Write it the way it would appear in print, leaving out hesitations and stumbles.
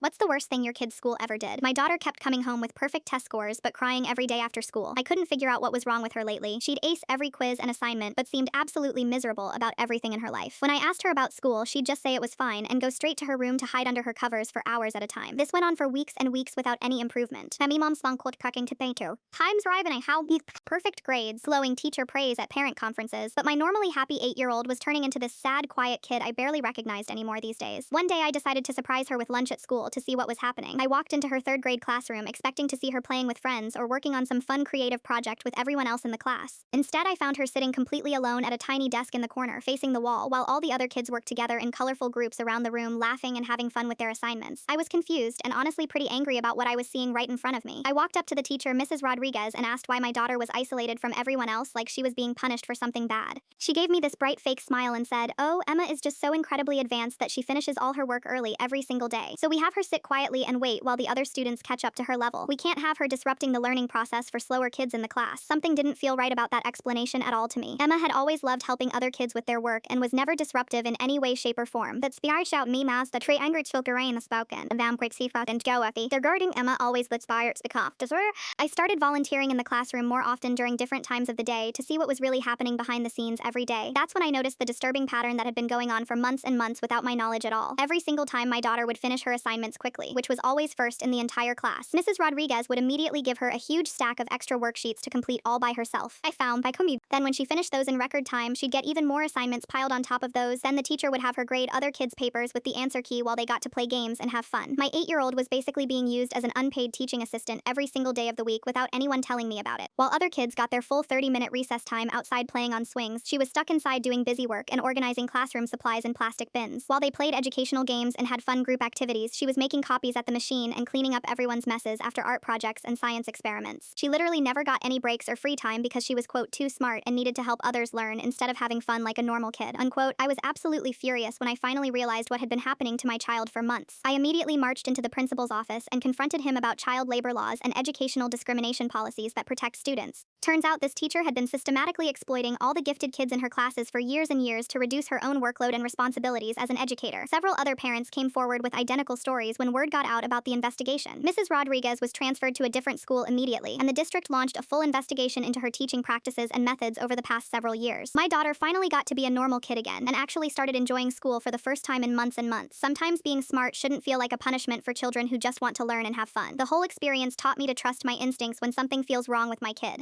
What's the worst thing your kid's school ever did? My daughter kept coming home with perfect test scores, but crying every day after school. I couldn't figure out what was wrong with her lately. She'd ace every quiz and assignment, but seemed absolutely miserable about everything in her life. When I asked her about school, she'd just say it was fine and go straight to her room to hide under her covers for hours at a time. This went on for weeks and weeks without any improvement. Mom's cracking to painter. Times riven a how perfect grades, glowing teacher praise at parent conferences, but my normally happy 8-year-old was turning into this sad, quiet kid I barely recognized anymore these days. One day I decided to surprise her with lunch at school to see what was happening. I walked into her third grade classroom expecting to see her playing with friends or working on some fun creative project with everyone else in the class. Instead, I found her sitting completely alone at a tiny desk in the corner facing the wall while all the other kids worked together in colorful groups around the room laughing and having fun with their assignments. I was confused and honestly pretty angry about what I was seeing right in front of me. I walked up to the teacher, Mrs. Rodriguez, and asked why my daughter was isolated from everyone else like she was being punished for something bad. She gave me this bright fake smile and said, "Oh, Emma is just so incredibly advanced that she finishes all her work early every single day. So we have her sit quietly and wait while the other students catch up to her level. We can't have her disrupting the learning process for slower kids in the class." Something didn't feel right about that explanation at all to me. Emma had always loved helping other kids with their work and was never disruptive in any way, shape, or form. That shout me mas the tree angry children the spoken. Vam quick sifa and goefi. Regarding Emma always let spires the cough. I started volunteering in the classroom more often during different times of the day to see what was really happening behind the scenes every day. That's when I noticed the disturbing pattern that had been going on for months and months without my knowledge at all. Every single time my daughter would finish her assignments quickly, which was always first in the entire class, Mrs. Rodriguez would immediately give her a huge stack of extra worksheets to complete all by herself. I found by commute. Then when she finished those in record time, she'd get even more assignments piled on top of those. Then the teacher would have her grade other kids' papers with the answer key while they got to play games and have fun. My 8-year-old was basically being used as an unpaid teaching assistant every single day of the week without anyone telling me about it. While other kids got their full 30-minute recess time outside playing on swings, she was stuck inside doing busy work and organizing classroom supplies in plastic bins. While they played educational games and had fun group activities, she was making copies at the machine and cleaning up everyone's messes after art projects and science experiments. She literally never got any breaks or free time because she was, quote, too smart and needed to help others learn instead of having fun like a normal kid, unquote. I was absolutely furious when I finally realized what had been happening to my child for months. I immediately marched into the principal's office and confronted him about child labor laws and educational discrimination policies that protect students. Turns out this teacher had been systematically exploiting all the gifted kids in her classes for years and years to reduce her own workload and responsibilities as an educator. Several other parents came forward with identical stories when word got out about the investigation. Mrs. Rodriguez was transferred to a different school immediately, and the district launched a full investigation into her teaching practices and methods over the past several years. My daughter finally got to be a normal kid again and actually started enjoying school for the first time in months and months. Sometimes being smart shouldn't feel like a punishment for children who just want to learn and have fun. The whole experience taught me to trust my instincts when something feels wrong with my kid.